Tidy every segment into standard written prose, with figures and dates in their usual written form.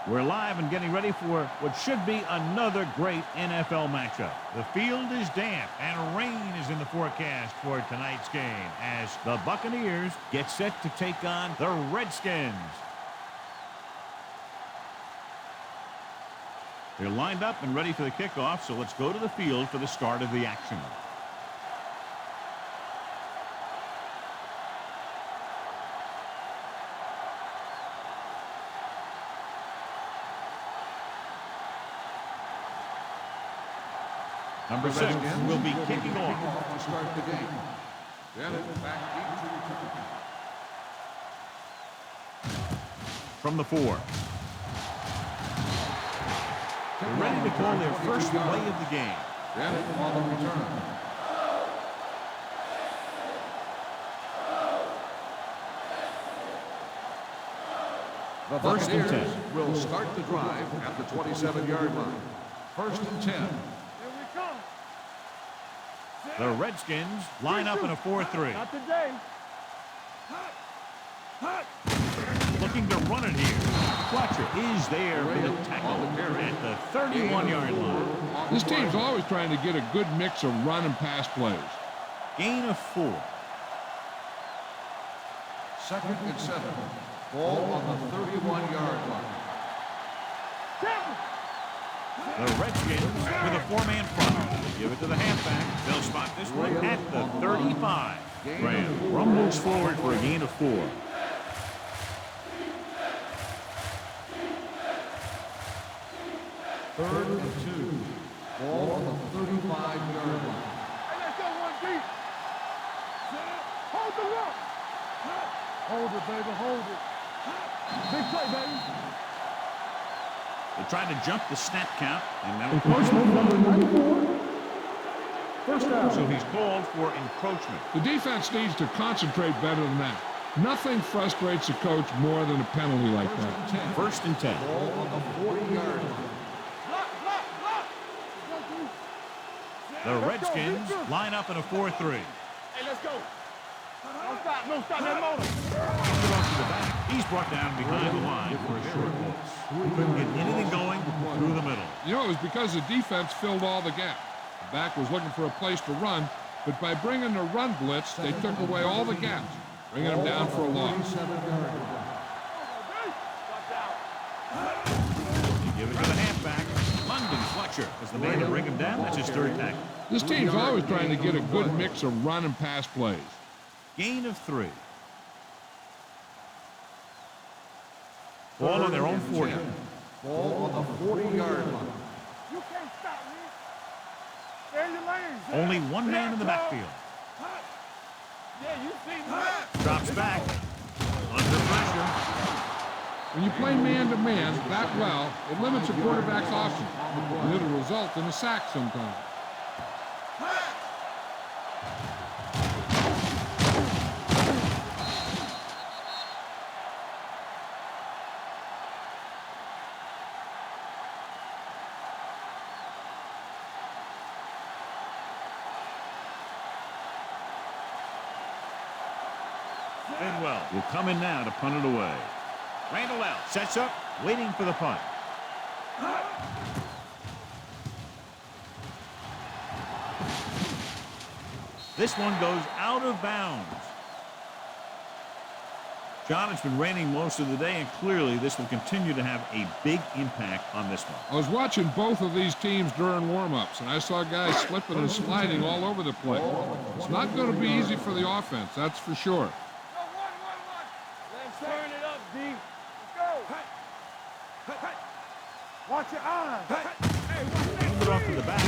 We're live and getting ready for what should be another great NFL matchup. The field is damp and rain is in the forecast for tonight's game as the Buccaneers get set to take on the Redskins. They're lined up and ready for the kickoff, so let's go to the field for the start of the action. Number 6 will be kicking off to start the game. Back from the 4. They're ready to call their first play of the game. On the return. The Buccaneers will start the drive at the 27-yard line. 1st and 10. The Redskins line up in a 4-3. Not today. Looking to run it here. Fletcher is there for the tackle at the 31-yard line. This team's always trying to get a good mix of run and pass plays. Gain of 4. 2nd and 7. Ball on the 31-yard line. The Redskins with a 4-man front. They give it to the halfback. They'll spot this one at the 35. Graham rumbles forward for a gain of 4. 3rd and 2. Ball on the 35-yard line. Hey, let's go one deep. Hold the rock. Hold it, baby. Hold it. Big play, baby. They tried to jump the snap count, and now Encroachment number 94. First down. So he's called for encroachment. The defense needs to concentrate better than that. Nothing frustrates a coach more than a penalty like that. 1st and 10. Ball on the 40-yard line. The Redskins line up in a 4-3. Hey, let's go. Don't stop that motor. Hands it off to the back. He's brought down behind the line for a short loss. He couldn't get anything going through the middle. You know, it was because the defense filled all the gaps. The back was looking for a place to run, but by bringing the run blitz, they took away all the gaps, bringing them down for a loss. You give it to the halfback. London Fletcher is the man to bring him down. That's his 3rd tackle. This team's always trying to get a good mix of run and pass plays. Gain of 3. Ball on their own 40. Ball on the 40-yard line. You can't stop me. Stay in your lane. Only one man in the backfield. Yeah, you see me. Drops back. Under pressure. When you play man-to-man that well, it limits a quarterback's options, and it'll result in a sack sometimes. Bidwell will come in now to punt it away. Randall out, sets up, waiting for the punt. This one goes out of bounds. John, it's been raining most of the day, and clearly this will continue to have a big impact on this one. I was watching both of these teams during warm-ups, and I saw guys slipping and sliding all over the place. It's not going to be easy for the offense, that's for sure. Let's turn it up, D. Let's go. Watch your eyes. Move it off to the back.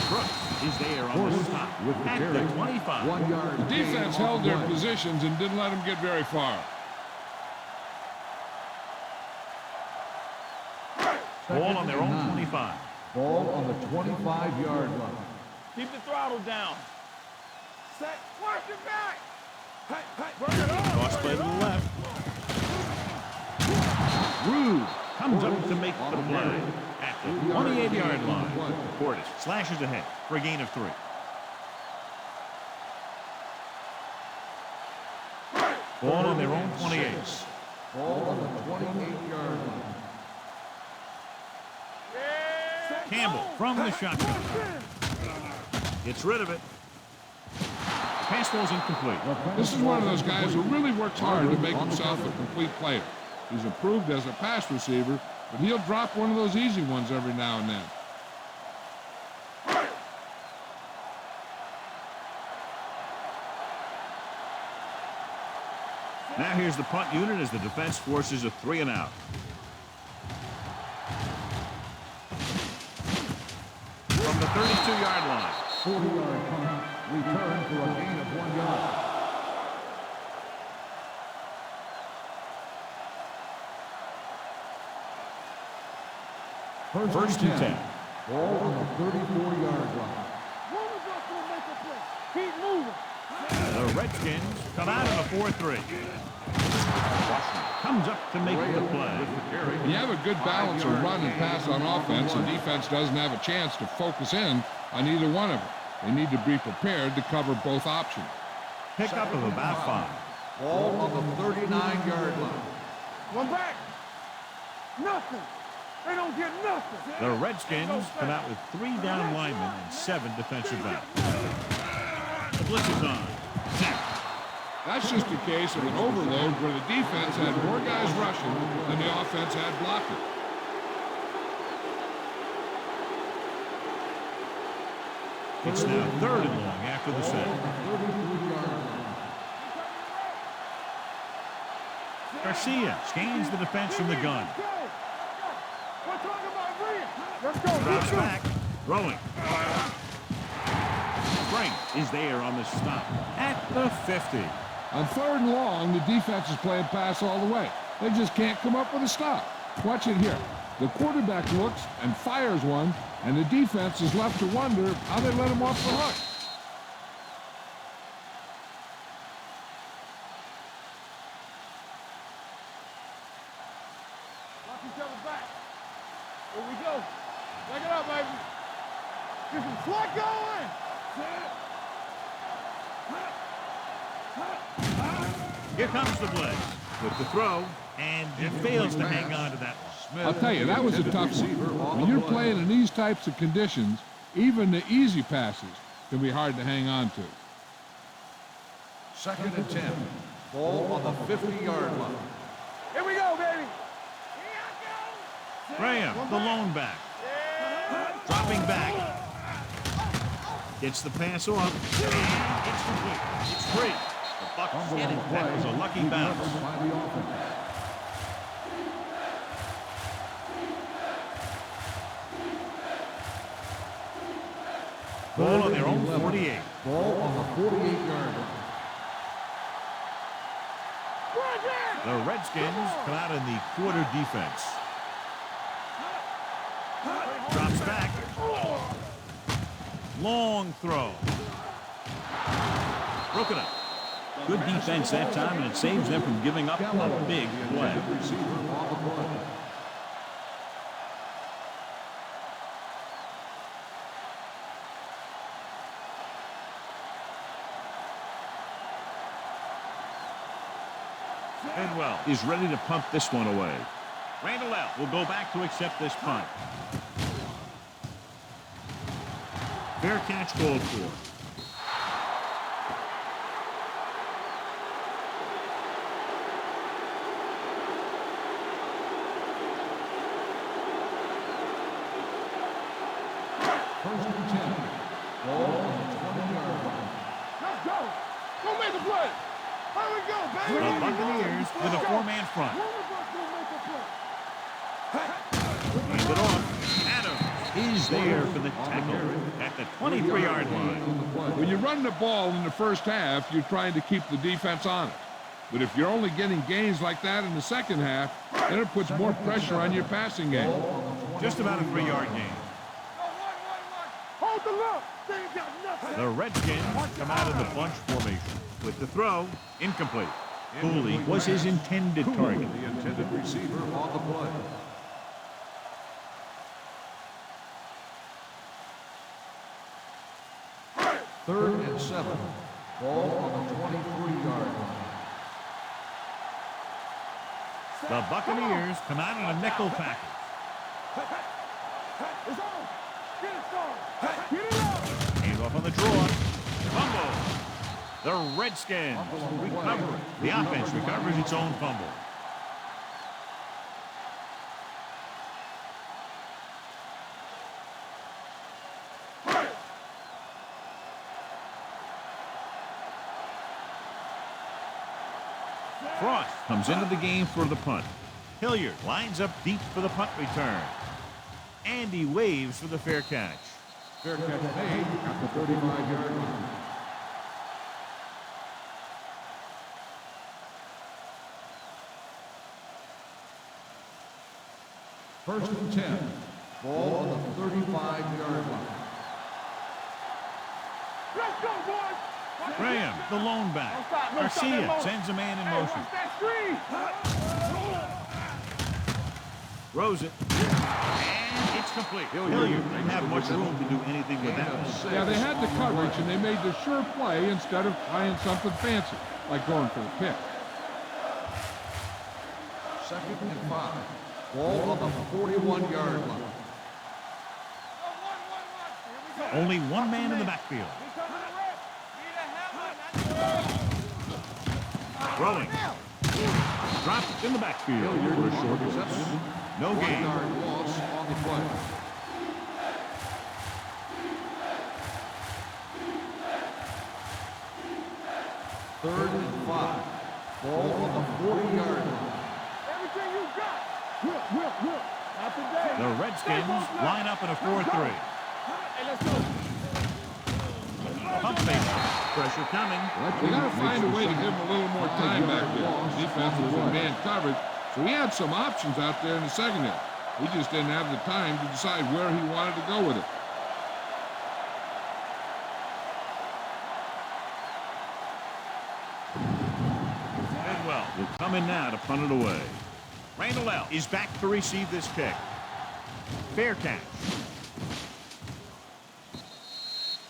Brooks is there on the stop at the 25. 1 yard. The defense held their positions and didn't let them get very far. Ball on their own 25. Ball on the 25-yard line. Keep the throttle down. Set. Work it back. Hey, bring it on. Toss play to the left. Rude comes up to make the play at the 28-yard line. Portis slashes ahead for a gain of 3. Ball on their own 28. Ball on the 28-yard line. Campbell from the shotgun. Gets rid of it. Pass ball's incomplete. This is one of those guys who really works hard to make himself a complete player. He's improved as a pass receiver, but he'll drop one of those easy ones every now and then. Now here's the punt unit as the defense forces a 3-and-out. From the 32-yard line. 40-yard punt. Return for a gain of 1 yard. First and 10. Ball on the 34-yard line. Keep moving. The Redskins come out in a 4-3. Comes up to make the play. When you have a good balance of run and pass on offense, the defense doesn't have a chance to focus in on either one of them. They need to be prepared to cover both options. Pickup of about 5. Ball on the 39-yard line. One back. Nothing. They don't get nothing. The Redskins come out with 3 down linemen and 7 defensive backs. The blitz is on. Snap. That's just a case of an overload where the defense had more guys rushing than the offense had blocking. It's now 3rd and long after the set. Garcia scans the defense from the gun. Drops back. Throwing. Frank is there on the stop at the 50. On 3rd and long, the defense is playing pass all the way. They just can't come up with a stop. Watch it here. The quarterback looks and fires one, and the defense is left to wonder how they let him off the hook. Lock each other back. Here we go. Back it up, baby. Get some slack going. Here comes the blitz with the throw, and he fails to hang on to that one. I'll tell you, that was a tough one. When you're playing in these types of conditions, even the easy passes can be hard to hang on to. 2nd and 10. Ball on the 50-yard line. Here we go, baby. Graham, the lone back. Dropping back. Gets the pass off. And it's complete. It's free. The Bucs get it. That was a lucky bounce. By the offense. Ball on their own 48. Ball on the 48-yard line. The Redskins come out in the quarter defense. Drops back. Long throw. Broken up. Good defense that time, and it saves them from giving up a big play. Receiver on the play. Bidwell is ready to pump this one away. Randall will go back to accept this punt. Fair catch called for. First and 10. Ball on the 20-yard line. Let's go. Go make the play. Here we go, baby. The Buccaneers with a 4-man front. Hand it off. Adams is there for the tackle at the 23-yard line. When you run the ball in the first half, you're trying to keep the defense on it. But if you're only getting gains like that in the second half, Then it puts more pressure on your passing game. Just about a 3-yard gain. Hold the look. They ain't got nothing. The Redskins come out in the bunch formation. With the throw, incomplete. Cooley was his intended target. The intended receiver on the play. Third and 7. Ball on the 23-yard line. The Buccaneers come out in a nickel package. It's on. Get it started. Get it out. Hand off on the draw. Fumble. The Redskins recover it. The offense recovers its own fumble. Frost comes into the game for the punt. Hilliard lines up deep for the punt return. Andy waves for the fair catch. Fair catch made at the 35-yard line. First and 10. Ball on the 35-yard line. Let's go, boys. Graham, the lone back. Garcia sends a man in motion. Watch that screen. Throws it. And it's complete. Hilliard didn't have much room to do anything with that one. Yeah, they had the coverage, and they made the sure play instead of trying something fancy, like going for the pick. Second and 5. Ball on the 41-yard line. Only one man in the backfield. Throwing. Dropped in the backfield for a short reception. No gain. 1-yard loss on the play. Third and 5. Ball on the 40-yard line. Everything you got. Will. Not today. The Redskins line up in a 4-3. Hey, let's go. Pump fake. Pressure coming. They got to find a way to give him a little more time back there. The defense was in man coverage, so he had some options out there in the secondary. He just didn't have the time to decide where he wanted to go with it. Bidwell will come in now to punt it away. Randall L. is back to receive this kick. Fair catch.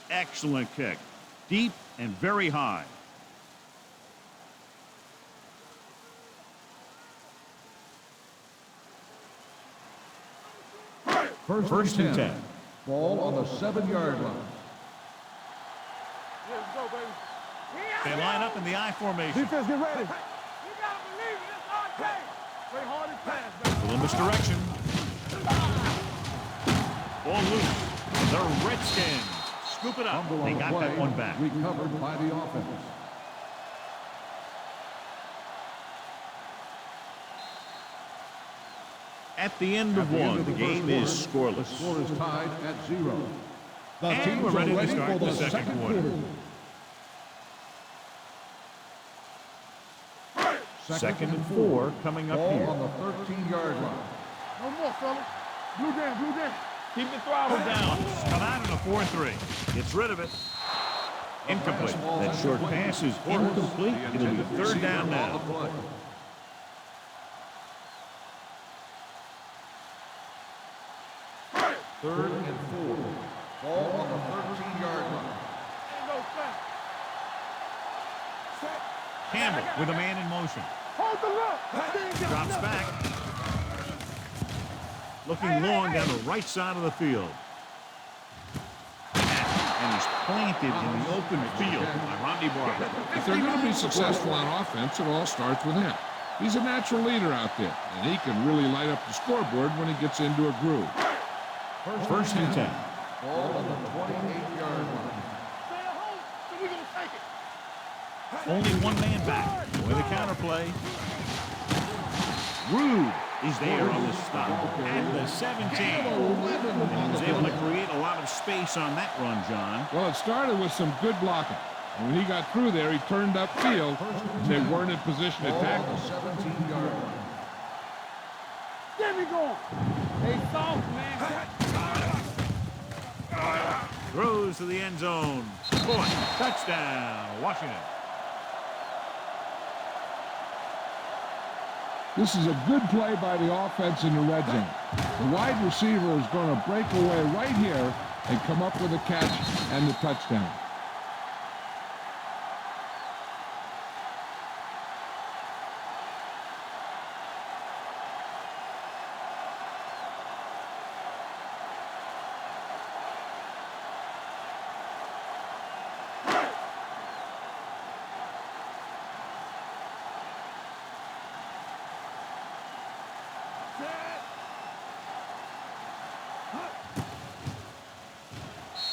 Excellent kick. Deep and very high. First and 10. Ball on the 7-yard line. Let's go, baby. They line up in the I formation. Defense, get ready. You gotta believe it. It's our game. Play hard and fast, baby. Columbus direction. Ball loose. The Redskins scoop it up. They got that one back. Recovered by the offense. At the end of one, the game is scoreless. The score is tied at 0. And we're ready to start the second quarter. Second and 4 coming up Ball here. on the 13-yard line. No more, fellas. Blue down. Keep the throttle down. Come out in a 4-3. Gets rid of it. Incomplete. That short pass is incomplete. It'll be third down now. Third and 4. Ball on the 13-yard line. Ain't no fence. Set. Campbell with a man in motion. Hold the look. They ain't got Drops nothing. back. Looking long down the right side of the field. And he's planted in the open field by Rodney Barber. If they're going to be successful on offense, it all starts with him. He's a natural leader out there, and he can really light up the scoreboard when he gets into a groove. First and 10. Ball on the 28-yard line. Stay at home, so we're gonna take it. Only one man back. With a counterplay. Rude is there on the stop at the 17. And he was able to create a lot of space on that run, John. Well, it started with some good blocking. And when he got through there, he turned upfield, and they weren't in position to Ball on tackle. the 17-yard line. Get me going. Hey, soft, man. Throws to the end zone. Point. Touchdown, Washington. This is a good play by the offense in the red zone. The wide receiver is going to break away right here and come up with a catch and the touchdown.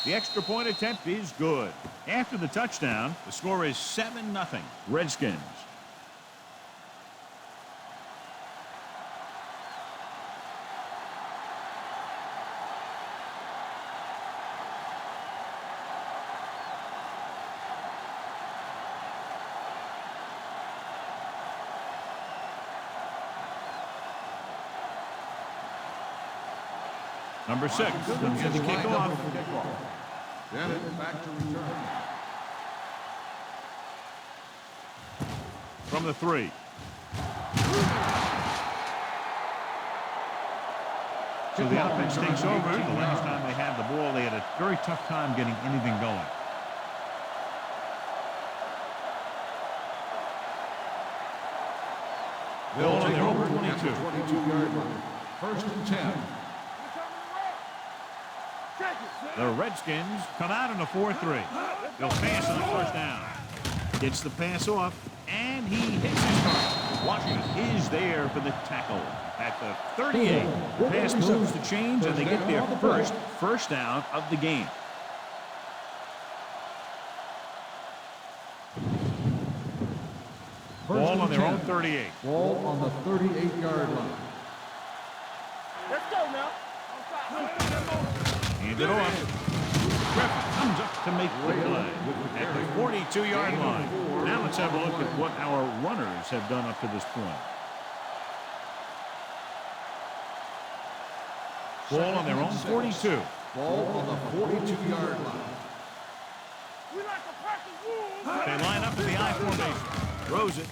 The extra point attempt is good. After the touchdown, the score is 7-0, Redskins. Number 6 comes in the kickoff. Then back to return. From the 3. So the offense takes over. The last time they had the ball, they had a very tough time getting anything going. They'll on take their own over 22. at the 22-yard line. First and 10. The Redskins come out in a 4-3. They'll pass on the first down. Gets the pass off, and he hits his target. Washington is there for the tackle at the 38. Pass moves to change, and they get their first down of the game. Ball on their own 38. Ball on the 38-yard line. Let's go now. Hand it off. Griffin comes up to make the play at the 42-yard line. Now let's have a look at what our runners have done up to this point. Ball on their own 42. Ball on the 42-yard line. We like to practice rules. They line up in the I formation. Throws it.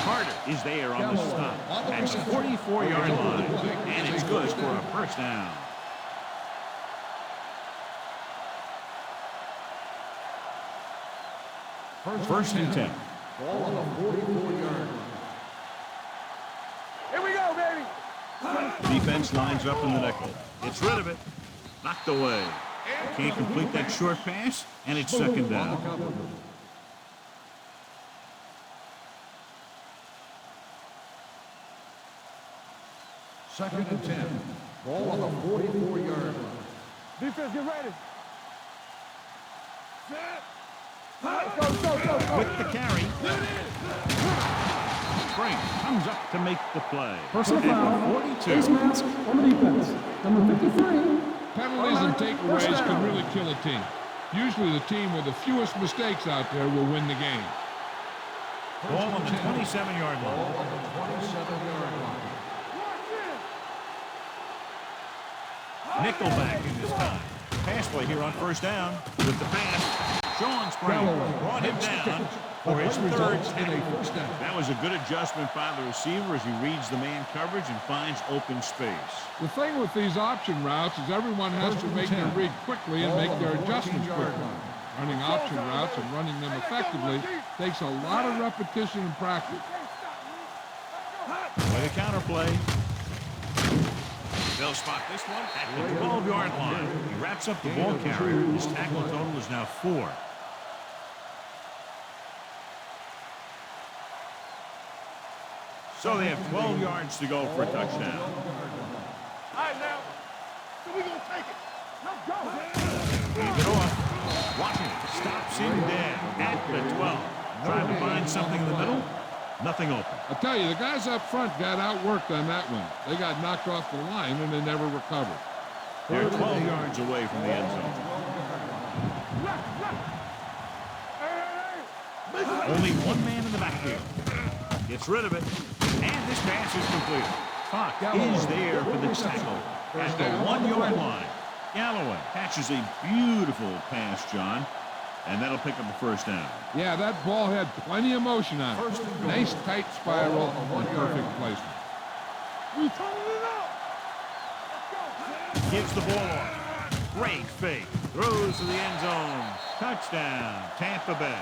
Carter is there on the stop at the 44-yard line, and it's good for a first down. First and 10. Ball on the 44-yard line. Here we go, baby. Defense lines up in the nickel. Gets rid of it. Knocked away. Can't complete that short pass, and it's second down. Second and 10. Ball on the 44-yard line. Defense, get ready. Go. With the carry. Spring comes up to make the play. Personal foul. 42. Face mask on the defense. Number 53. Penalties and takeaways can really kill a team. Usually the team with the fewest mistakes out there will win the game. Ball on the 27-yard Ball line. on the 27-yard line. Nickelback in this time. Pass play here on first down with the pass. Sean Spring brought him down for his third tackle. That was a good adjustment by the receiver as he reads the man coverage and finds open space. The thing with these option routes is everyone has to make their read quickly and make their adjustments quickly. Running option routes and running them effectively takes a lot of repetition and practice. With a counter play. They'll spot this one at the 12-yard line. He wraps up the ball carrier. His tackle total is now 4. So they have 12 yards to go for a touchdown. All right, now. So we going to take it. Let's go. Leave it off. Washington stops him dead at the 12. Trying to find something in the middle. Nothing open. I tell you, the guys up front got outworked on that one. They got knocked off the line and they never recovered. They're 12 yards away from the end zone. Only one man in the backfield. Gets rid of it. And this pass is completed. Fox is there for the tackle at the 1-yard line. Galloway catches a beautiful pass, John, and that'll pick up a first down. Yeah, that ball had plenty of motion on it. Nice tight spiral and perfect placement. We turning it up. Let's go. Gives the ball off. Great fake. Throws to the end zone. Touchdown, Tampa Bay.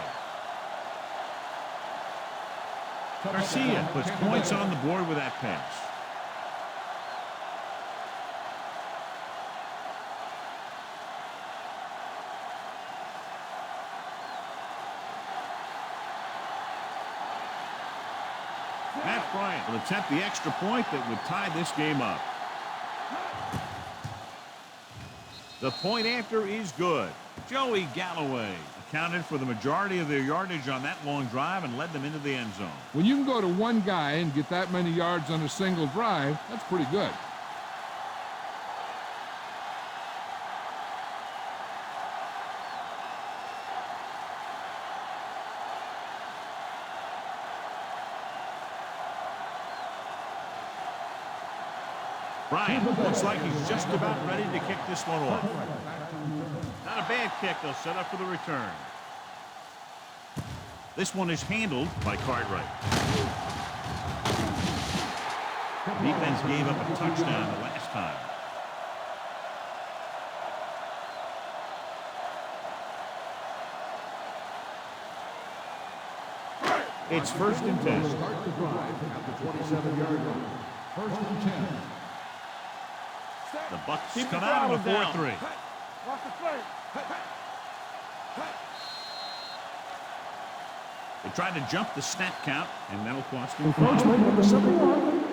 Garcia puts points on the board with that pass. Matt Bryant will attempt the extra point that would tie this game up. The point after is good. Joey Galloway accounted for the majority of their yardage on that long drive and led them into the end zone. When you can go to one guy and get that many yards on a single drive, that's pretty good. Bryant looks like he's just about ready to kick this one off. Not a bad kick. They'll set up for the return. This one is handled by Cartwright. Defense gave up a touchdown the last time. It's 1st and 10. Start the drive at the 27-yard line. 1st and 10. The Bucs come out on a 4-3. Watch the play. They tried to jump the snap count, and that'll cost him. Encroachment, number 71.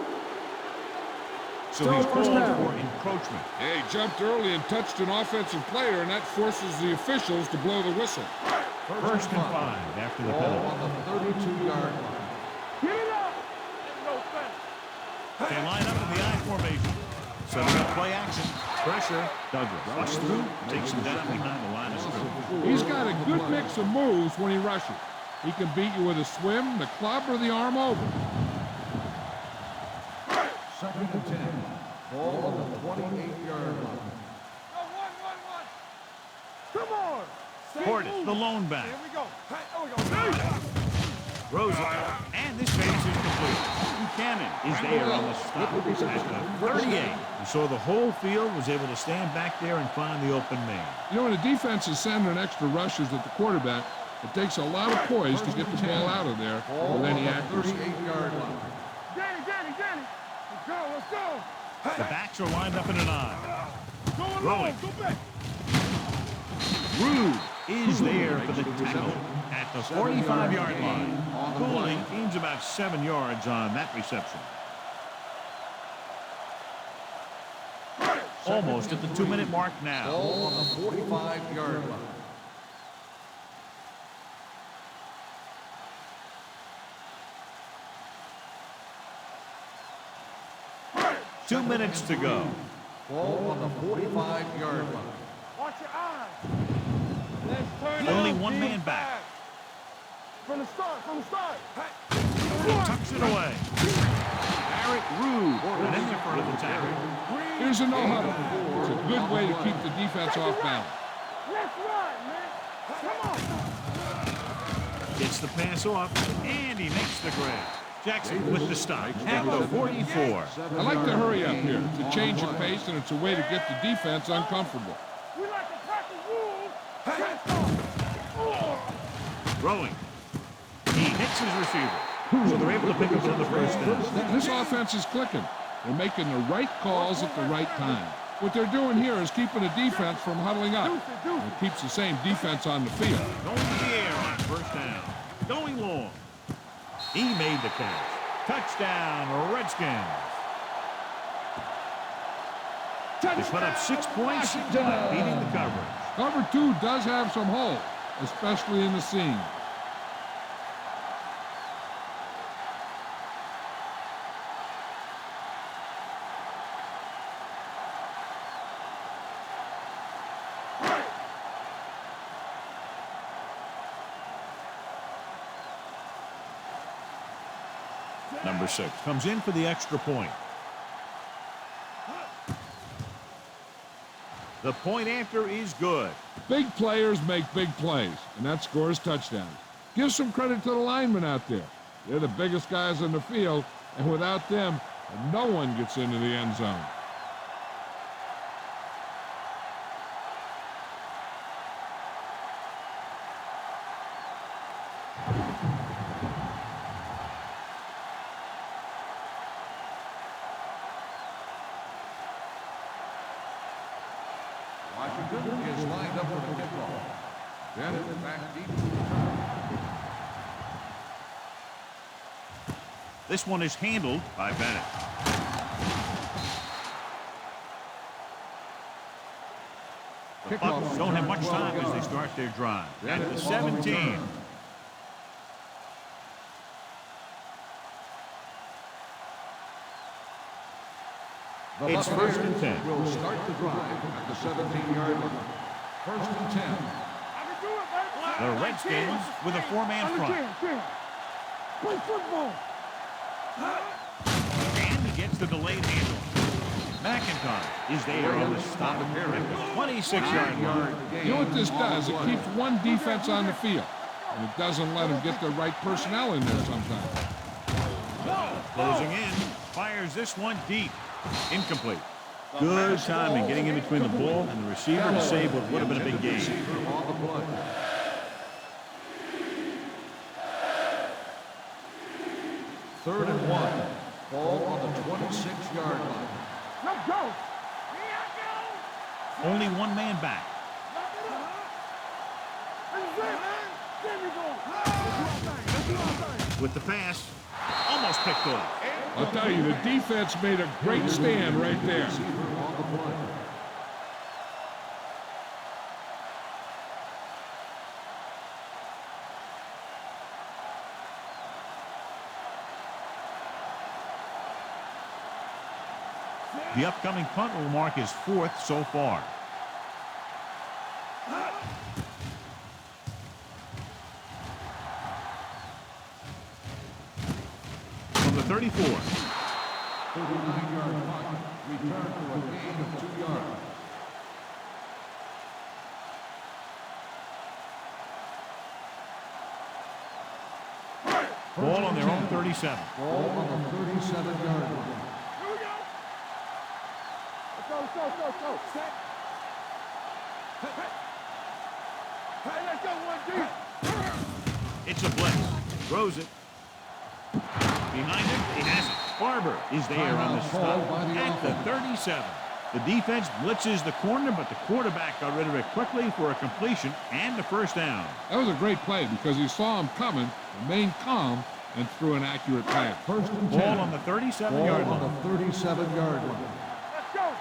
So he's called for encroachment. Yeah, he jumped early and touched an offensive player, and that forces the officials to blow the whistle. 1st and 5 after the Ball penalty. on the 32-yard line. Get it up. No fence. They line up in the I formation. Setting up play action. Pressure. Douglas rush through. Takes him down behind the line of scrimmage. He's got a good mix of moves when he rushes. He can beat you with a swim, the club, or the arm over. 2nd and 10. Ball on the 28-yard line. Go, one. Come on. Portis, the lone back. Here we go. There we go. Throws it. And this pass is complete. Buchanan is there on the stop at the 38. You saw the whole field was able to stand back there and find the open man. You know, when a defense is sending extra rushers at the quarterback, it takes a lot of poise to get the ball out of there with any accuracy. 38-yard line. Danny. Let's go. The backs are lined up in an I. Going Rolling. Go back. Rude is there for the tackle at the 45-yard line. Cooling gains about 7 yards on that reception. Almost at the 2-minute mark now. Ball on the 45-yard line. Two minutes to go. Ball on the 45-yard line. Watch your eyes. Let's turn Only up, one big man back. back. From the start. Tucks it away. Barrett Rude got in the front of the tackle. Here's a no-huddle. It's a good way to keep the defense off balance. Let's ride, man. Come on. Gets the pass off, and he makes the grab. Jackson with the stop at the 44. I like to hurry up here. It's a change of pace, and it's a way to get the defense uncomfortable. We like to practice rules. Throwing. He hits his receiver. So they're able to pick up another first down. This offense is clicking. They're making the right calls at the right time. What they're doing here is keeping the defense from huddling up. It keeps the same defense on the field. Going to the air on first down. Going long. He made the catch. Touchdown, Redskins. They put up 6 points by beating the coverage. Cover 2 does have some holes, especially in the seam. Number 6 comes in for the extra point. The point after is good. Big players make big plays, and that scores touchdowns. Give some credit to the linemen out there. They're the biggest guys on the field, and without them, no one gets into the end zone. Washington is lined up for the kickoff. Bennett back deep. This one is handled by Bennett. The Bucs don't have much time as they start their drive. At the 17. It's first and 10. Will start the drive at the 17-yard line. First and 10. The Redskins with a four-man front. Play football. And he gets the delayed handle. McIntyre is there on the stop at the 26-yard line. You know what this does? It keeps one defense on the field, and it doesn't let them get the right personnel in there sometimes. Closing in, fires this one deep. Incomplete. Good timing getting in between the ball and the receiver to save what would have been a big gain. Third and 1. Ball on the 26-yard line. Let's go. Only one man back. With the pass, almost picked off. I'll tell you, the defense made a great stand right there. The upcoming punt will mark his 4th so far. From the 34. 39-yard punt. Return for a gain of 2 yards. Ball on their own 37. Ball on the 37-yard line. Here we go. Let's go. Set. Hey, let's go one deep. It's a blitz. Throws it. Behind him, he has it. Barber is there on the stop at the 37. The defense blitzes the corner, but the quarterback got rid of it quickly for a completion and a first down. That was a great play because he saw him coming, remained calm, and threw an accurate pass. First and 10. Ball on the 37-yard Ball line. on the 37-yard line. Let's go.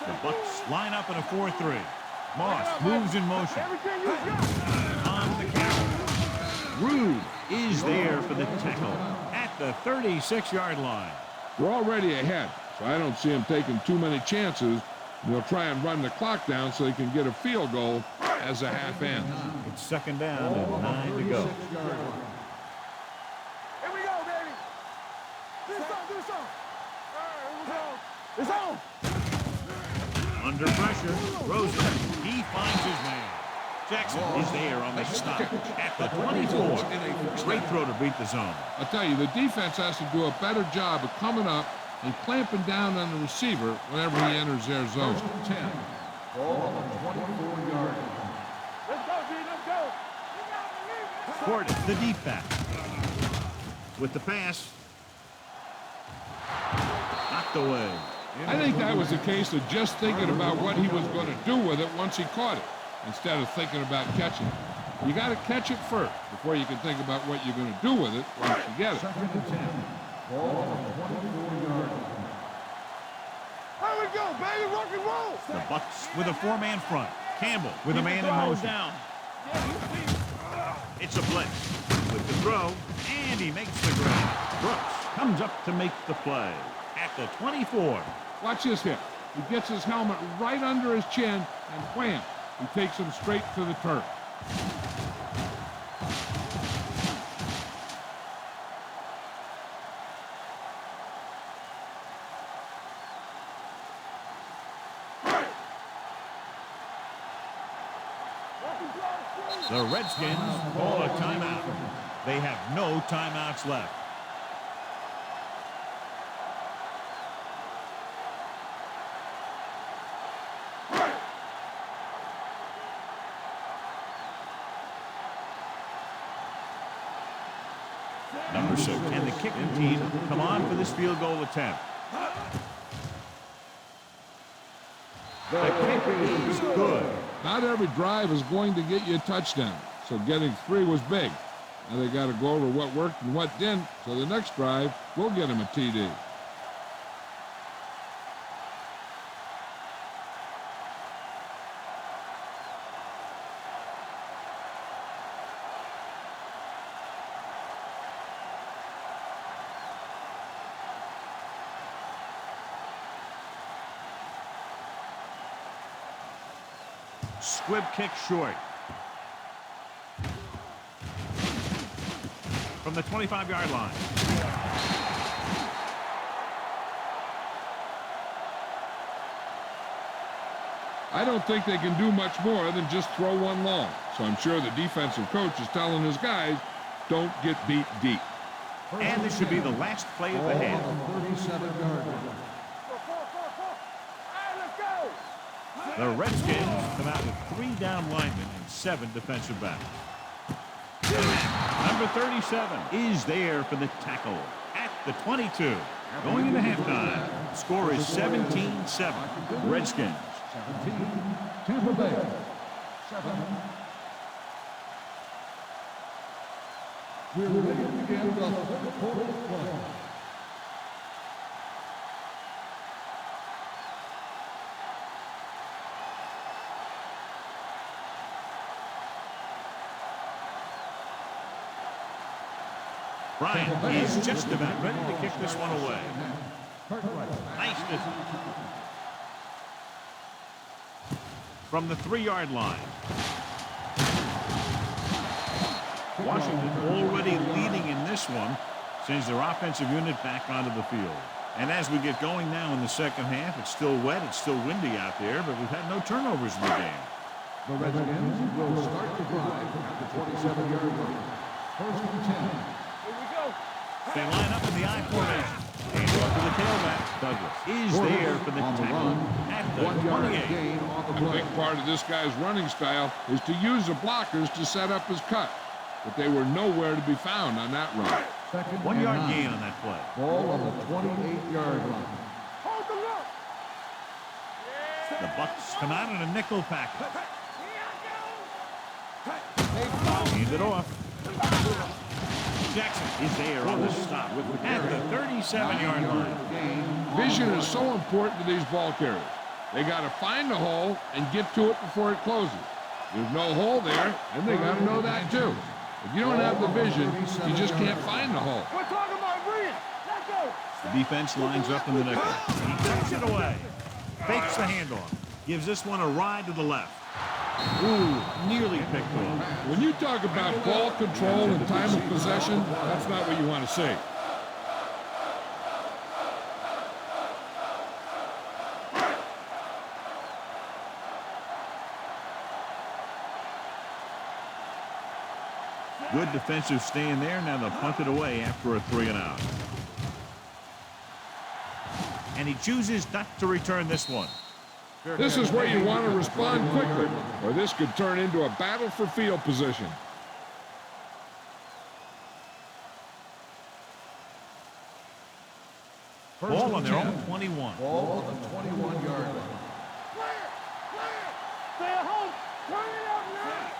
The Bucs line up in a 4-3. Moss moves in motion. Everything you got. On the carry. Rude is there for the tackle at the 36-yard line. We're already ahead, so I don't see him taking too many chances. They'll try and run the clock down so they can get a field goal as a half end. It's second down and 9 to go. Here we go, baby. Do some. All right, here we go. It's on. Under pressure, Rosen, he finds his man. Jackson is there on the stop at the 24. Straight throw to beat the zone. I'll tell you, the defense has to do a better job of coming up and clamping down on the receiver whenever he enters their zone. First and 10. Ball on the 24-yard line. Let's go, G. Let's go. Gordon, the deep back. With the pass. Knocked away. I think that was a case of just thinking about what he was going to do with it once he caught it, instead of thinking about catching it. You got to catch it first before you can think about what you're going to do with it once you get it. Second and 10. Ball on the 24-yard line. Here we go, baby. Rock and roll. The Bucs with a four-man front. Campbell with a man in motion. It's a blitz with the throw, and he makes the grab. Brooks comes up to make the play at the 24. Watch this hit. He gets his helmet right under his chin, and wham, he takes him straight to the turf. The Redskins call a timeout. They have no timeouts left. Number 6. And the kicking team come on for this field goal attempt. The kick is good. Not every drive is going to get you a touchdown, so getting 3 was big. Now they got to go over what worked and what didn't, so the next drive will get him a TD. Squib kick short. From the 25-yard line. I don't think they can do much more than just throw one long, so I'm sure the defensive coach is telling his guys, don't get beat deep. And this should be the last play of the half. 37-yard line. The Redskins come out with 3 down linemen and 7 defensive backs. Number 37 is there for the tackle at the 22. Going into halftime, score is 17-7. Redskins. 17, Tampa Bay. 7. We're ready to begin the third quarter play. Bryant is just about ready to kick this one away. Nice distance. From the 3-yard line. Washington already leading in this one, sends their offensive unit back onto the field. And as we get going now in the second half, it's still wet, it's still windy out there, but we've had no turnovers in the game. The Redskins will start the drive at the 27-yard line. First and 10. They line up in the I formation. And off to the tailback. Douglas is there for the tackle at the 28. Gain on the A big part of this guy's running style is to use the blockers to set up his cut, but they were nowhere to be found on that run. 1 yard gain on that play. Ball on the 28-yard line. The Bucs come out in a nickel package. Hand it off. Jackson is there on the stop at the 37-yard line. Vision is so important to these ball carriers. They got to find the hole and get to it before it closes. There's no hole there, and they got to know that too. If you don't have the vision, you just can't find the hole. We're talking about Green. Let's go. The defense lines up in the nickel. He takes it away. Fakes the handoff. Gives this one a ride to the left. Ooh, nearly picked off. When you talk about ball control and time of possession, that's not what you want to see. Good defensive stand there. Now they'll punt it away after a 3-and-out. And he chooses not to return this one. This is where you want to respond quickly, or this could turn into a battle for field position. Ball on their own 21. Ball on the 21-yard line. Stay at home. Turn it up now.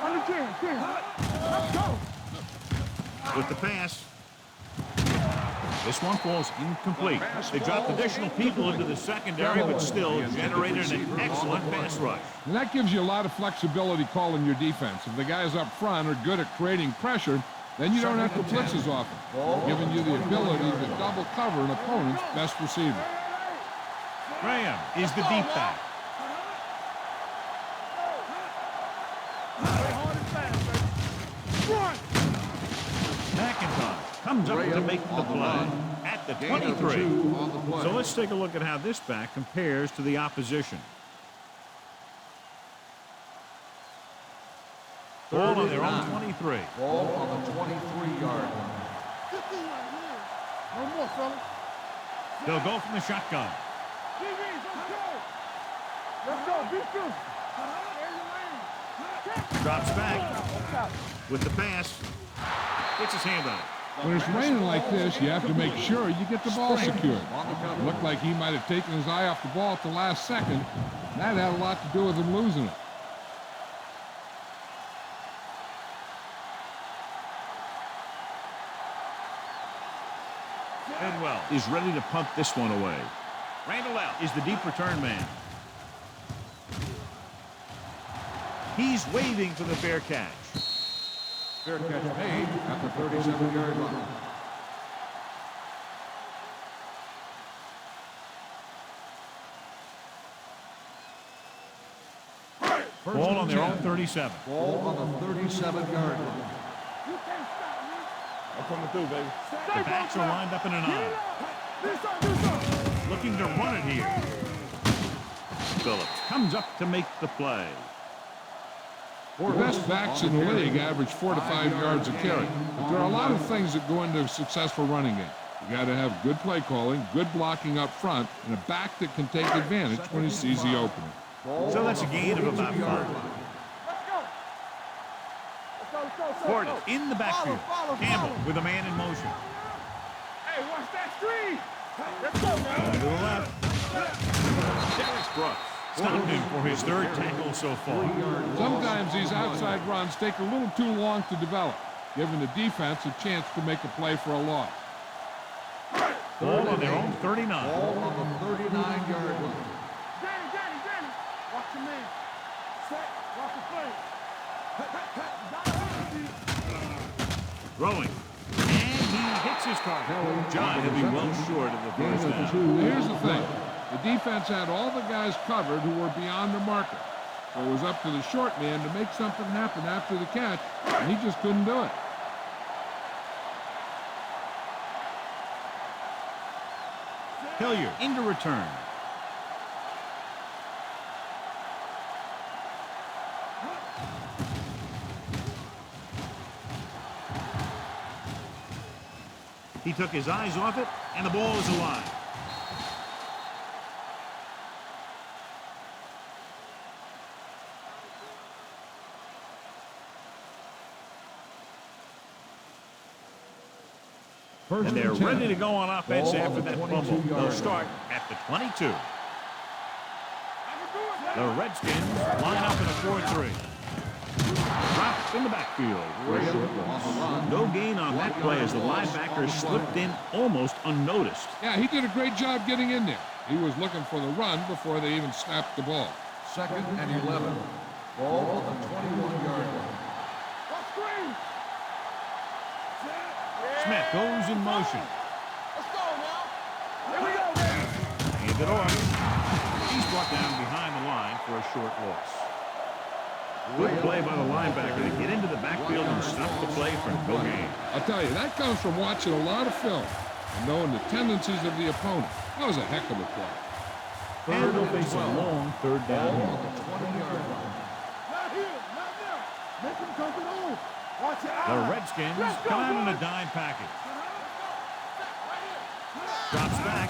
On the 10. Let's go. With the pass. This one falls incomplete. They dropped additional people into the secondary, but still generated an excellent pass rush. And that gives you a lot of flexibility calling your defense. If the guys up front are good at creating pressure, then you don't have to blitz as often, giving you the ability to double cover an opponent's best receiver. Graham is the deep back. McIntosh comes up to make the play at the 23. So let's take a look at how this back compares to the opposition. Ball on their own 39. 23. Ball on the 23-yard line. No more, fellas. They'll go from the shotgun. DBs, let's go. Let's go. Be true. Drops back with the pass. Gets his hand on it. When it's raining like this, you have to make sure you get the ball secured. On the cover. Looked like he might have taken his eye off the ball at the last second. That had a lot to do with him losing it. Bedwell is ready to punt this one away. Randall out is the deep return man. He's waving for the fair catch. Fair catch made at the 37-yard line. Ball on their own 37. Ball on the 37-yard line. I'm coming through, baby. The backs are lined up in an eye. Looking to run it here. Phillips comes up to make the play. The best backs in the league average 4 to 5 yards a carry. But there are a lot of things that go into a successful running game. You got to have good play calling, good blocking up front, and a back that can take advantage when he sees the opening. So that's a gain of about 5. Ford in the backfield. Campbell with a man in motion. Hey, watch that screen. Let's go, man. To the left. Derek Brooks stopped him for his 3rd tackle so far. Sometimes these outside runs take a little too long to develop, giving the defense a chance to make a play for a loss. Ball on their own 39. Ball on the 39-yard line. Danny. Watch your man. Set. Watch the play. Throwing. And he hits his target. John will be well short of the first down. Here's the thing. The defense had all the guys covered who were beyond the marker. So it was up to the short man to make something happen after the catch, and he just couldn't do it. Hilliard into return. He took his eyes off it, and the ball is alive. And they're ready to go on offense after that fumble. They'll start at the 22. The Redskins line up in a 4-3. Dropped in the backfield. No gain on that play as the linebacker slipped in almost unnoticed. Yeah, he did a great job getting in there. He was looking for the run before they even snapped the ball. 2nd and 11. Ball on the 21-yard line. Smith goes in motion. Let's go now. Here we go, man. Hand it off. He's brought down behind the line for a short loss. Good play by the linebacker to get into the backfield and stop the play for no gain. I'll tell you, that comes from watching a lot of film and knowing the tendencies of the opponent. That was a heck of a play. And they'll face a long 3rd down. Ball on the 20-yard line. Not here. Not now. Make him come to the hole. Watch it out. The Redskins come out in a dime package. Drops back.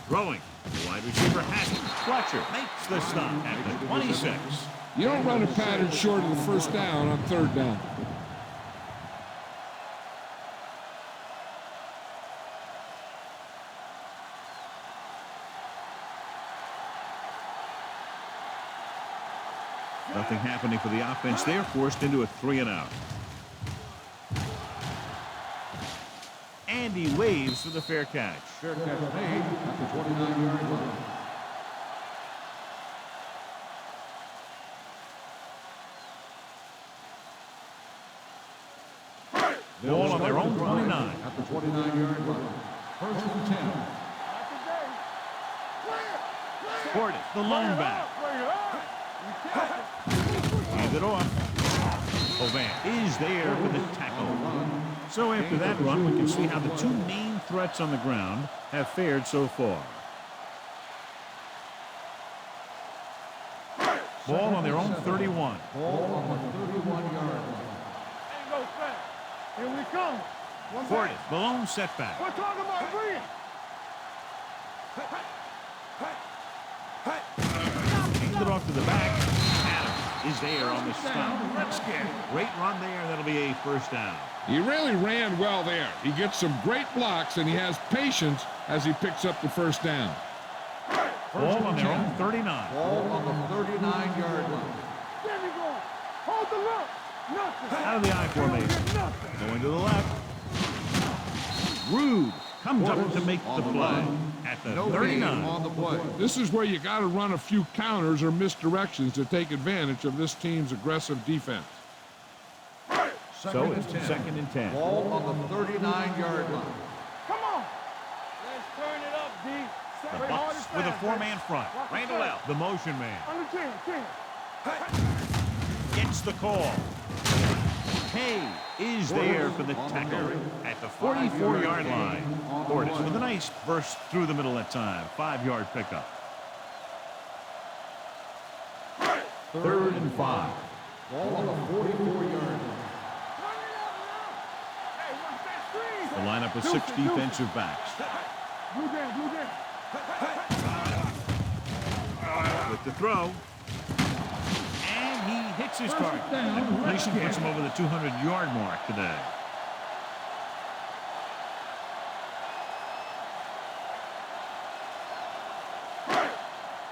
Throwing. The wide receiver has it. Fletcher makes the stop at the 26. You don't run a pattern short of the 1st down on 3rd down. Nothing happening for the offense. They're forced into a 3-and-out. And he waves for the fair catch. Fair catch made at the 29-yard line. Ball on their own 29. At the 29-yard line. 1st and 10. Ford, the lone back. Hand it off. Hovan is there for the tackle. So after that run, we can see how the 2 main threats on the ground have fared so far. Ball on their own 31. Ball on the 31-yard line. Ain't no fast. Here we come. One Portis, back. Malone setback. We're talking about brilliant. Kicks it off to the back. Adams is there on the stop. Redskin. Great run there. That'll be a first down. He really ran well there. He gets some great blocks, and he has patience as he picks up the first down. Ball on their own 39. Ball on the 39-yard line. There we go. Hold the look. Nothing. Out of the I formation. Nothing. Going to the left. Rude comes up to make the play at the No gain 39. on the play. This is where you got to run a few counters or misdirections to take advantage of this team's aggressive defense. So it's second and 10. Ball on the 39-yard line. Come on. Let's turn it up, D. The Play hard Bucs and with a fast, four-man baby. front. Watch the Randall play. out, the motion man. Under 10, 10. Gets the call. Hay is there for the tackle at the 44-yard line. Portis with a nice burst through the middle that time. 5-yard pickup. 3rd and 5. Ball on the 44-yard line. Hey, watch that screen. The lineup of 6 defensive backs. Blue down, blue down. With the throw. And he hits his target. That completion puts him over the 200-yard mark today.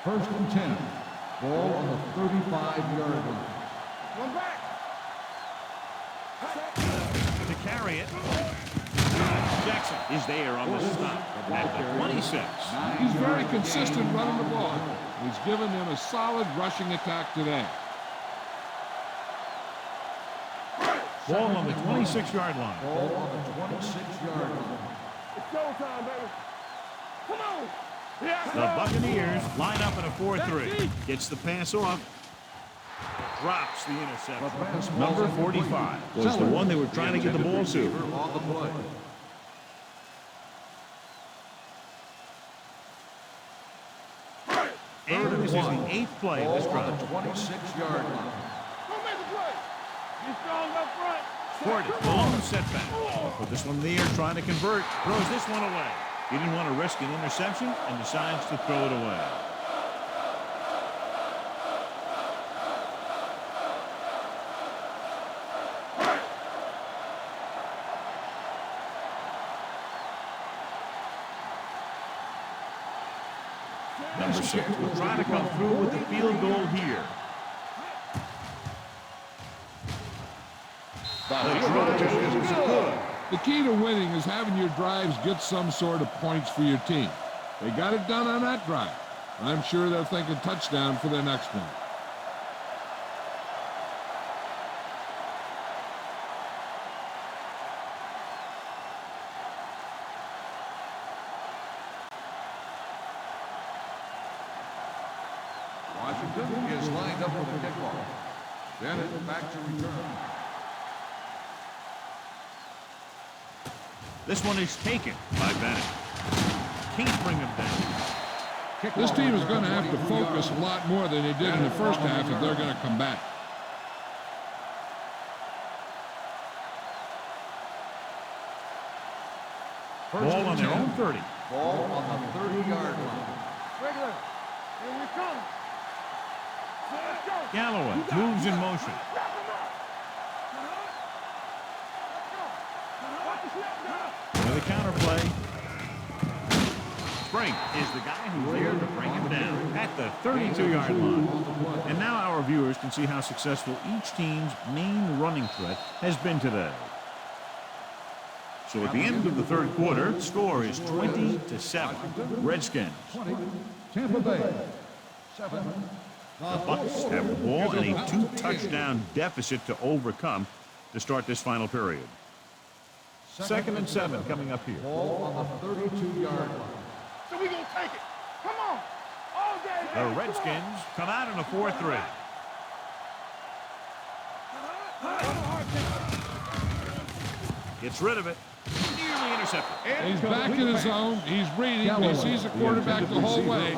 First and 10. Ball on the 35-yard line. One back. To carry it. Jackson is there on the stop at the 26. He's very consistent running the ball. He's given them a solid rushing attack today. Ball on the 26-yard line. Ball on the 26-yard line. It's showtime, baby. Come on. Yeah, The Buccaneers line up in a 4-3. Gets the pass off. Drops the interception. Number 45 was the one they were trying to get the ball to. On the play. And this is the 8th play of this Ball on drive. the 26-yard line. Don't make a play. Be strong up front. Portis, Malone setback. Put this one in the air, trying to convert. Throws this one away. He didn't want to risk an interception and decides to throw it away. Number 6 will try to come through with the field goal here. The drive is good. The key to winning is having your drives get some sort of points for your team. They got it done on that drive. I'm sure they're thinking touchdown for their next one. Washington is lined up for the kickoff. Bennett back to return. This one is taken by Bennett. Can't bring him down. This team is going to have to focus a lot more than they did in the first half if they're going to come back. Ball on their own 30. Ball on the 30-yard line. Regular. Here we come. Let's go. Galloway moves in motion. Wrap him up. Let's go. Watch the snap down. With a counter play. Frank is the guy who's there to bring him down at the 32-yard line. And now our viewers can see how successful each team's main running threat has been today. So at the end of the third quarter, the score is 20-7. Redskins. Tampa Bay. 7. The Bucs have the ball and a 2-touchdown deficit to overcome to start this final period. 2nd and 7 coming up here. Ball on the 32-yard line. So we gonna take it. Come on. All day. The Redskins come out in a 4-3. Gets rid of it. Nearly intercepted. He's back in his zone. He's reading. He sees the quarterback the whole way.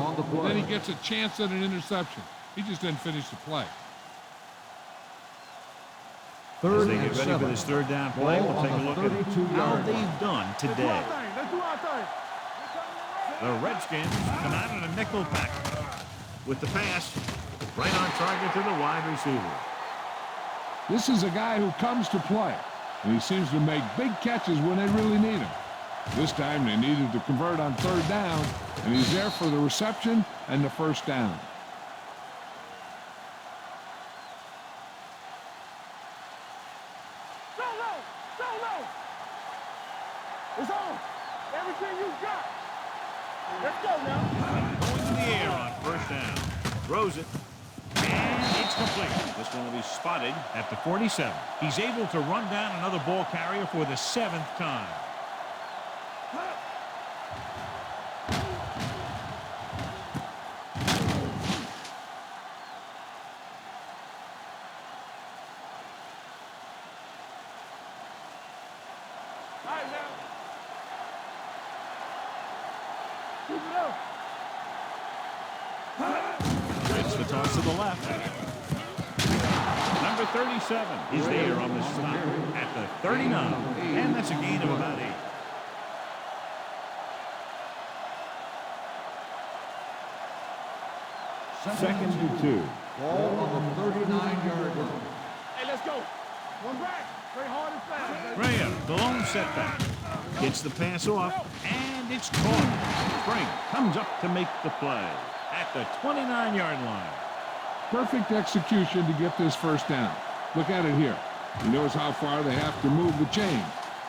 Then he gets a chance at an interception. He just didn't finish the play. As they get ready for this third down play, we'll take a look at how they've done today. Let's do our thing. The Redskins come out in a nickel package with the pass right on target to the wide receiver. This is a guy who comes to play, and he seems to make big catches when they really need him. This time they needed to convert on third down, and he's there for the reception and the first down. Go low. Go low. It's on. Everything you got. Let's go now. Going to the air on first down. Throws it. And it's complete. This one will be spotted at the 47. He's able to run down another ball carrier for the 7th time. All right, now. Keep it up. It's the toss to the left. Number 37 is there on the stop at the 39. And that's a gain of about 8. Second and 2. Ball on the 39-yard line. Hey, let's go. One back. Play hard and fast. Graham, the lone setback. Gets the pass off, and it's caught. Frank comes up to make the play at the 29-yard line. Perfect execution to get this first down. Look at it here. He knows how far they have to move the chain,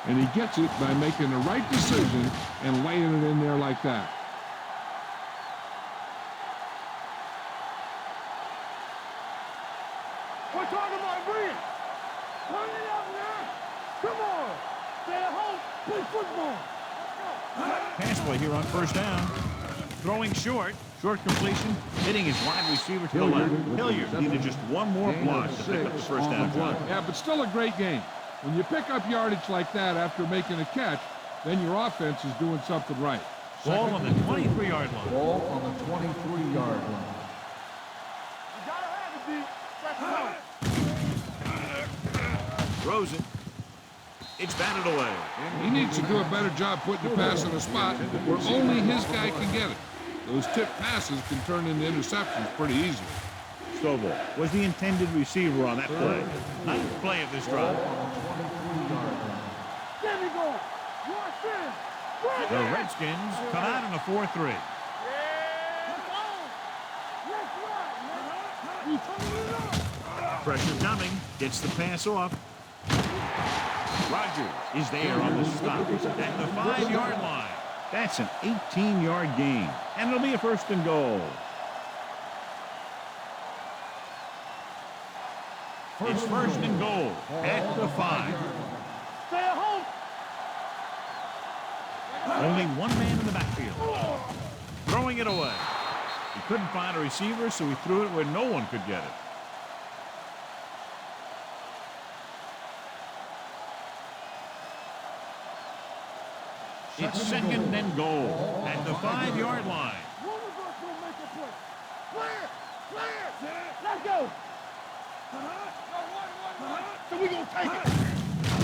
and he gets it by making the right decision and laying it in there like that. We're talking about Green. Turn it up now. Come on. Stay at home. Play football. Pass play here on first down. Throwing short. Short completion. Hitting his wide receiver to the left. Hilliard needed just one more block to pick up the first down. Yeah, but still a great game. When you pick up yardage like that after making a catch, then your offense is doing something right. Ball on the 23-yard line. Ball on the 23-yard line. You gotta have it, D. That's it. Throws it. It's batted away. He needs to do a better job putting the pass in a spot where only his guy can get it. Those tip passes can turn into interceptions pretty easily. Stovall was the intended receiver on that play. Ninth play of this drive. There we go. Watch this. The Redskins come out in a 4-3. Yeah. Let's go. Let's ride, man. We turning it up. Pressure coming. Gets the pass off. Rogers is there on the stop at the 5-yard line. That's an 18-yard gain, and it'll be a first and goal. It's first and goal at the 5. Stay at home. Only one man in the backfield. Throwing it away. He couldn't find a receiver, so he threw it where no one could get it. It's second and goal at the 5-yard line. One of us will make a play. Clear. Clear. Let's go. So we gonna take it.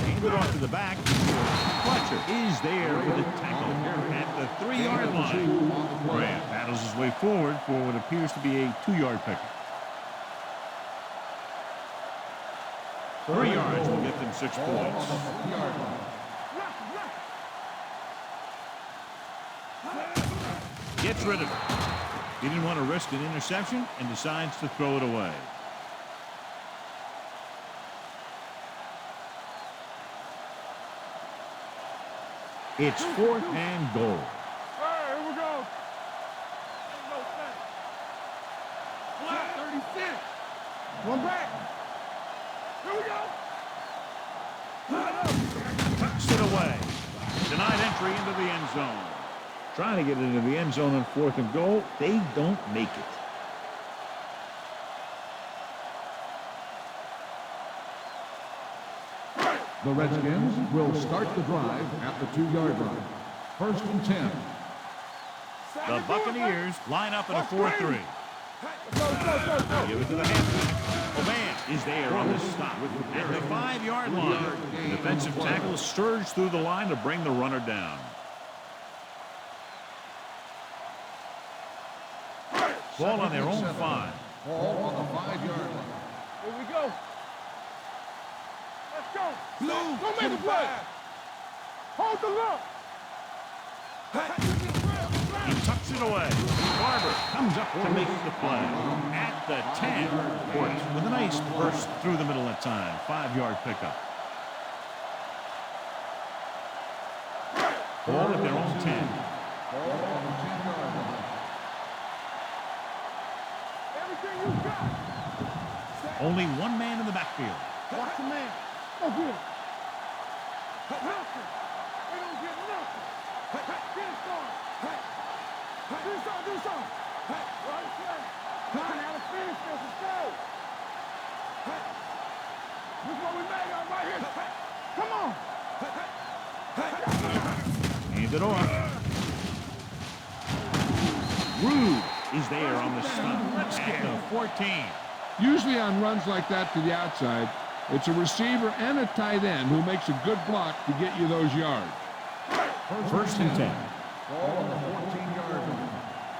Handed off to the back. Fletcher is there for the tackle at the 3-yard line. Graham battles his way forward for what appears to be a 2-yard pickup. 3 yards will get them 6 points. Gets rid of it. He didn't want to risk an interception and decides to throw it away. It's 4th and goal. All right, here we go. Ain't no thing. Flat 36. One back. Here we go. Tucks it away. Denied entry into the end zone. Trying to get into the end zone on 4th and goal. They don't make it. The Redskins will start the drive at the 2-yard line. First and 10. The Buccaneers line up in a 4-3. Go. Give it to the halfback. Oban is there on the stop at the 5-yard line. The defensive tackle surged through the line to bring the runner down. Ball on their own 5. Ball on the 5-yard line. Here we go. Let's go. Don't make the play. Hold the look. He tucks it away. Barber comes up to make the play at the 10. Portis with a nice burst through the middle of time. 5-yard pickup. Ball at their own 10. Ball on the 10-yard line. Everything you got. Only one man in the backfield. Watch the man. Go get him. Nothing. They don't get nothing. Get it started. Do something. Right side. Come on, now let's finish this. Let's go. This is what we made of right here. Come on. Hand it off. Rude is there on the stop at the 14. Usually on runs like that to the outside, it's a receiver and a tight end who makes a good block to get you those yards. First and 10. Ball on the 14-yard line.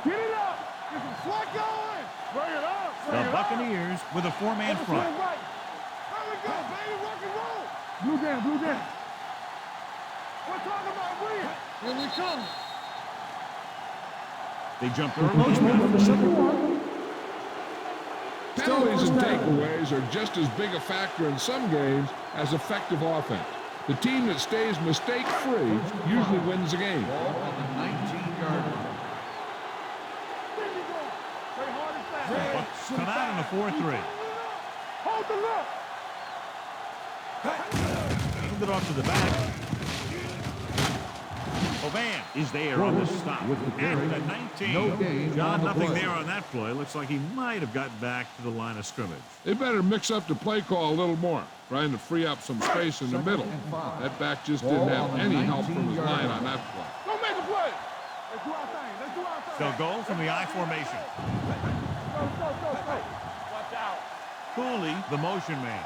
Get it up. Get some sweat going. Bring it up. The Buccaneers with a 4-man front. Right. There we go, baby. Rock and roll. Blue down. We're talking about win. Here we come. They jump their low. Penalties and takeaways are just as big a factor in some games as effective offense. The team that stays mistake-free usually wins the game. Ball on the 19-yard line. There you go. Play hard and fast. Bucks come out in a 4-3. Hold the look. Hand it off to the back. Oban is there on the stop at the 19. No gain John, on the nothing play. there on that play. Looks like he might have gotten back to the line of scrimmage. They better mix up the play call a little more, trying to free up some space in the middle. and 5. That back just Ball didn't on have the any help from his 19-yard line line. on that play. Don't make a play. Let's do our thing. They'll go from the I formation. Go. Watch out. Cooley, the motion man.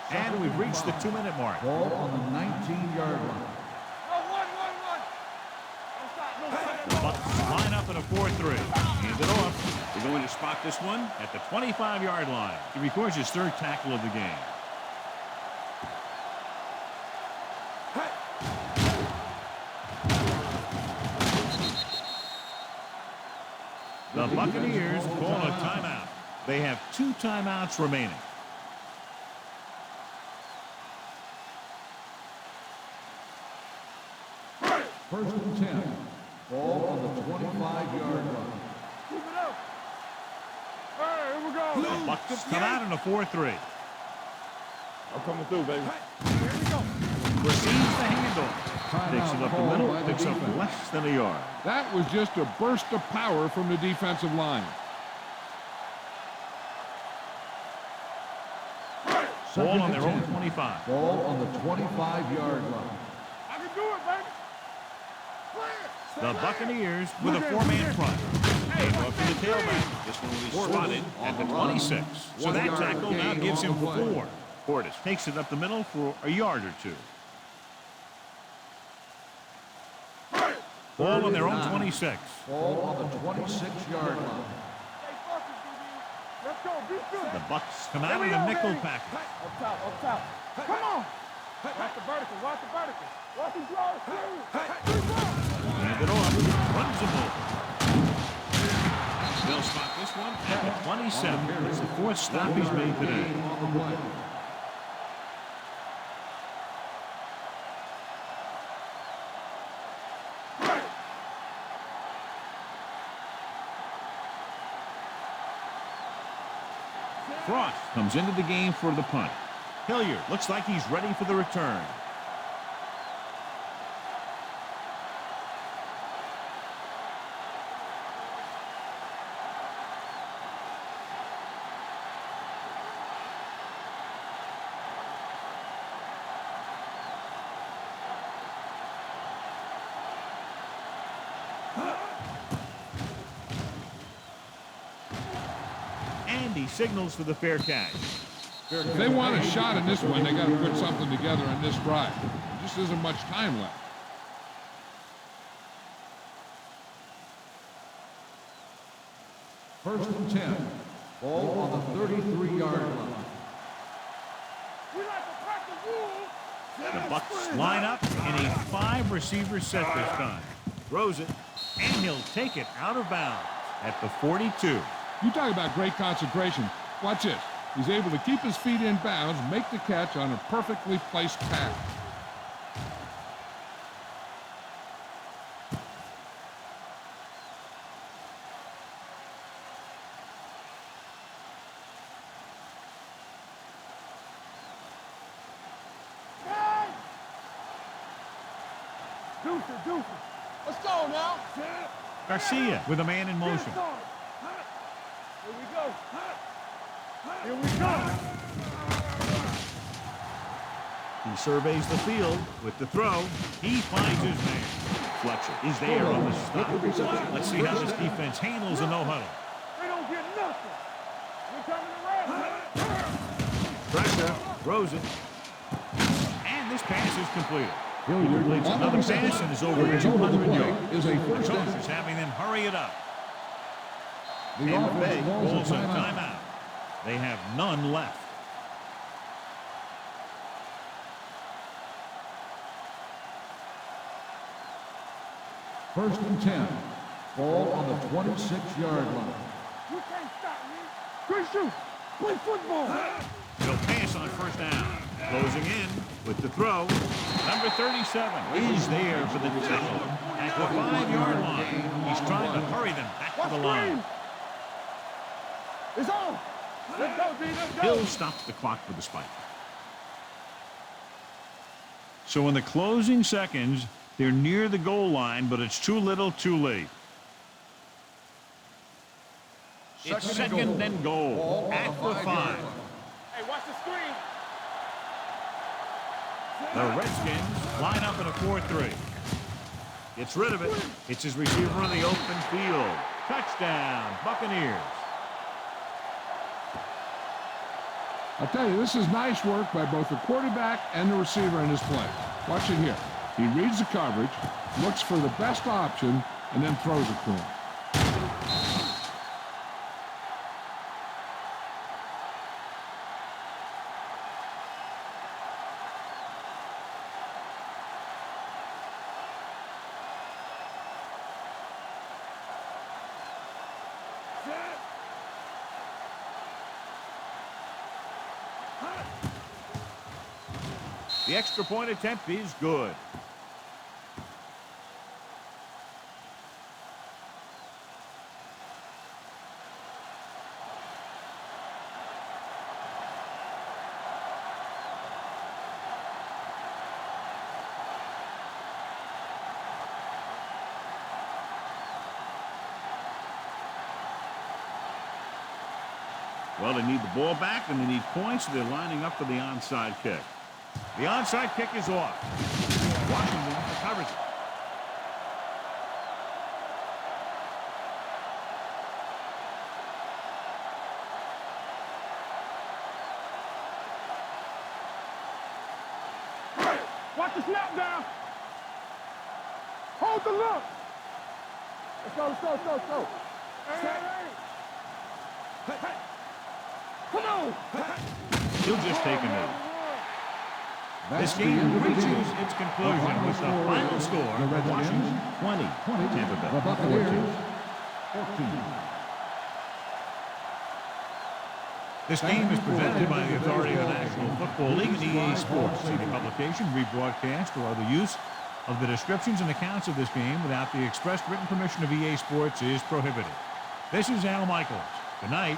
And we've reached the 2-minute mark. Ball on the 19-yard line. One. Don't stop. The Bucks line up in a 4-3. Hand it off. They're going to spot this one at the 25-yard line. He records his 3rd tackle of the game. The Buccaneers call a timeout. They have 2 timeouts remaining. First and 10. Ball on the 25-yard line. Keep it up. All right, here we go. The Bucks come out in a 4-3. I'm coming through, baby. Here we go. Receives the handoff. Takes it up the middle. Picks up less than a yard. That was just a burst of power from the defensive line. Ball on their own 25. Ball on the 25-yard line. I can do it, baby. The Buccaneers with a 4-man front. Hand off to the tailback. This one will be spotted at the 26. So that tackle now gives him 4. Portis takes it up the middle for a yard or 2. Ball on their own 26. Ball on the 26-yard line. Let's go. Be good. The Bucks come out in a nickel package. Up top. Come on. Watch the vertical. Watch him draw. Hand it off. Runs the ball. They'll spot this one at the 27. It's the 4th stop he's made today. On the play. Frost comes into the game for the punt. Hilliard looks like he's ready for the return. And he signals for the fair catch. If they want a shot in this one, they got to put something together on this drive. There just isn't much time left. First and 10. Ball on the 33-yard line. We like to crack the wool. The Bucs line up in a 5-receiver set this time. Throws it, and he'll take it out of bounds at the 42. You talk about great concentration. Watch this. He's able to keep his feet in bounds, make the catch on a perfectly placed pass. Deuces. Let's go now. Garcia with a man in motion. Here we go. Here we go. He surveys the field with the throw. He finds his man. Fletcher is there on the stop. Let's see how this defense handles a no-huddle. They don't get nothing. We're coming around. Pressure, throws it. And this pass is completed. He completes another pass and is over 200 yards. The coach is having them hurry it up. Tampa Bay calls a timeout. They have none left. First and 10. Ball on the 26-yard line. You can't stop me. Good shoot. Play football. He'll pass on first down. Closing in with the throw. Number 37 is there for the tackle at the 5-yard line. He's trying to hurry them back to the line. It's on. Let's go, D. Let's go. Hill stops the clock with the spike. So in the closing seconds, they're near the goal line, but it's too little, too late. It's second and goal at the 5. Hey, watch the screen. The Redskins line up in a 4-3. Gets rid of it. It's his receiver in the open field. Touchdown, Buccaneers. I'll tell you, this is nice work by both the quarterback and the receiver in this play. Watch it here. He reads the coverage, looks for the best option, and then throws it to him. The extra point attempt is good. Well, they need the ball back and they need points, so they're lining up for the onside kick. The onside kick is off. Washington recovers it. Watch the snap down. Hold the look. Let's go. Hey. Come on. He'll just take a knee. This game reaches its conclusion with the final score: Washington 20, Tampa Bay 14. This game is presented by the authority of the National Football League and EA Sports. CD publication, rebroadcast, or other use of the descriptions and accounts of this game without the expressed written permission of EA Sports is prohibited. This is Al Michaels. Good night.